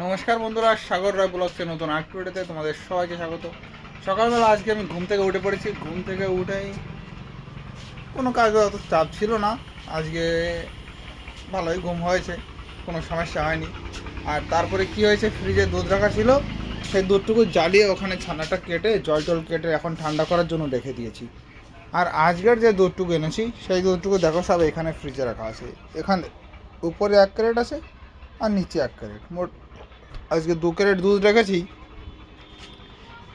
নমস্কার বন্ধুরা, সাগর রায় ব্লগসে নতুন আরেকটি ভিডিওতে তোমাদের সবাইকে স্বাগত। সকালবেলা আজকে আমি ঘুম থেকে উঠে পড়েছি। ঘুম থেকে উঠেই কোনো কাজে অত চাপ ছিল না। আজকে ভালোই ঘুম হয়েছে, কোনো সমস্যা হয়নি। আর তারপরে কি হয়েছে, ফ্রিজে দুধ রাখা ছিল, সেই দুধটুকু জ্বালিয়ে ওখানে ছানাটা কেটে জল কেটে এখন ঠান্ডা করার জন্য রেখে দিয়েছি। আর আজকের যে দুধটুকু এনেছি সেই দুধটুকু দেখো সব এখানে ফ্রিজে রাখা আছে। এখানে উপরে 1 ক্যারেট আছে আর নিচে 1 ক্যারেট, মোট আজকে 2 ক্যারেট দুধ রেখেছি।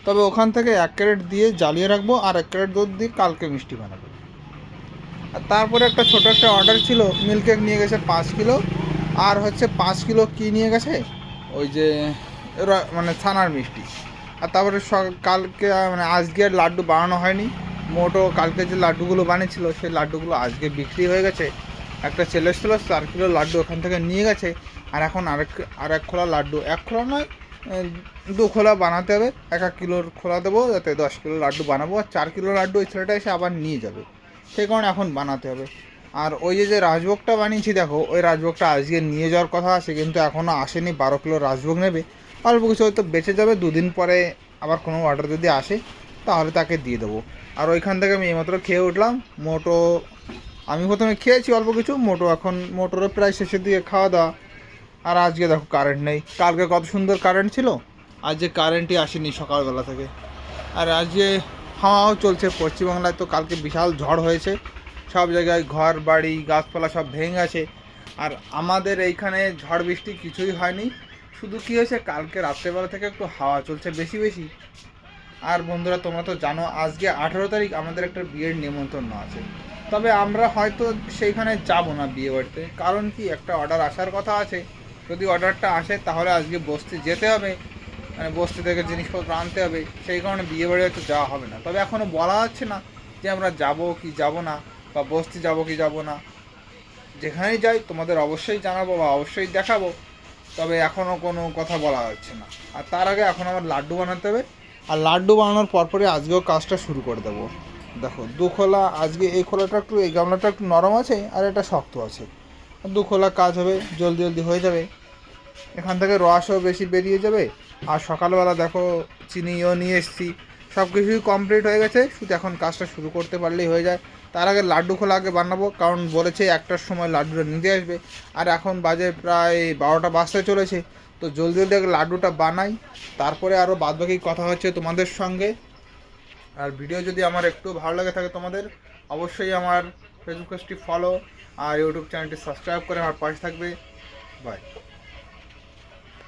তবে ওখান থেকে 1 ক্যারেট দিয়ে জ্বালিয়ে রাখবো আর 1 ক্যারেট দুধ দিয়ে কালকে মিষ্টি বানাবো। আর তারপরে একটা ছোটো একটা অর্ডার ছিল, মিল্ক কেক নিয়ে গেছে 5 কিলো। আর হচ্ছে 5 কিলো কী নিয়ে গেছে, ওই যে মানে ছানার মিষ্টি। আর তারপরে কালকে মানে আজকে লাড্ডু বানানো হয়নি। মোটো কালকে যে লাড্ডুগুলো বানিয়েছিল সেই লাড্ডুগুলো আজকে বিক্রি হয়ে গেছে। একটা ছেলে ছিল 4 কিলো লাড্ডু ওখান থেকে নিয়ে গেছে। আর এখন এক খোলা লাড্ডু, 1 খোলা নয়, 2 খোলা বানাতে হবে। 1 কিলোর খোলা দেবো, যাতে 10 কিলো লাড্ডু বানাবো। আর 4 কিলো লাড্ডু ওই ছেলেটা এসে আবার নিয়ে যাবে, সেই কারণে এখন বানাতে হবে। আর ওই যে রাজভোগটা বানিয়েছি দেখো, ওই রাজভোগটা আজকে নিয়ে যাওয়ার কথা আছে, কিন্তু এখনও আসেনি। 12 কিলো রাজভোগ নেবে, অল্প কিছু হয়তো বেঁচে যাবে। 2 দিন পরে আবার কোনো অর্ডার যদি আসে তাহলে তাকে দিয়ে দেবো। আর ওইখান থেকে আমি এইমাত্র খেয়ে উঠলাম। মোটো আমি প্রথমে খেয়েছি অল্প কিছু, এখন মোটরও প্রায় শেষের দিকে খাওয়া দাওয়া। আর আজকে দেখো কারেন্ট নেই। কালকে কত সুন্দর কারেন্ট ছিল, আজকে কারেন্টই আসেনি সকালবেলা থেকে। আর আজকে হাওয়াও চলছে পশ্চিমবাংলায়। তো কালকে বিশাল ঝড় হয়েছে, সব জায়গায় ঘর বাড়ি গাছপালা সব ভেঙে গেছে। আর আমাদের এইখানে ঝড় বৃষ্টি কিছুই হয়নি। শুধু কী হয়েছে, কালকে রাত্রেবেলা থেকে একটু হাওয়া চলছে বেশি বেশি। আর বন্ধুরা, তোমরা তো জানো আজকে 18 তারিখ আমাদের একটা বিয়ের নিমন্ত্রণ আছে। তবে আমরা হয়তো সেইখানে যাব না বিয়ে বাড়িতে, কারণ কি, একটা অর্ডার আসার কথা আছে। যদি অর্ডারটা আসে তাহলে আজকে বস্তি যেতে হবে, মানে বস্তি থেকে জিনিসপত্র আনতে হবে। সেই কারণে বিয়ে বাড়ি হয়তো যাওয়া হবে না। তবে এখনও বলা যাচ্ছে না যে আমরা যাব কি যাব না, বা বস্তি যাব কি যাব না। যেখানেই যাই তোমাদের অবশ্যই জানাবো বা অবশ্যই দেখাবো। তবে এখনও কোনো কথা বলা যাচ্ছে না। আর তার আগে এখন আমার লাড্ডু বানাতে হবে। আর লাড্ডু বানানোর পরপরই আজকেও কাজটা শুরু করে দেবো। দেখো 2 খোলা, আজকে এই খোলাটা একটু, এই গামলাটা একটু নরম আছে আর এটা শক্ত আছে। 2 খোলা কাজ হবে, জলদি জলদি হয়ে যাবে। এখান থেকে রসও বেশি বেরিয়ে যাবে। আর সকালবেলা দেখো চিনিও নিয়ে এসেছি, সব কিছুই কমপ্লিট হয়ে গেছে। শুধু এখন কাজটা শুরু করতে পারলেই হয়ে যায়। তার আগে লাড্ডু খোলা আগে বানাবো, কারণ বলেছে 1টার সময় লাড্ডুটা নিতে আসবে। আর এখন বাজে প্রায় 12টা বাজতে চলেছে। তো জলদি জলদি আগে লাড্ডুটা বানাই, তারপরে আরও বাদবাকি কথা হচ্ছে তোমাদের সঙ্গে। আর ভিডিও যদি আমার একটু ভালো লাগে থাকে তোমাদের, অবশ্যই আমার ফেসবুক পেজটি ফলো আর ইউটিউব চ্যানেলটি সাবস্ক্রাইব করে আমার পাশে থাকবে। বাই।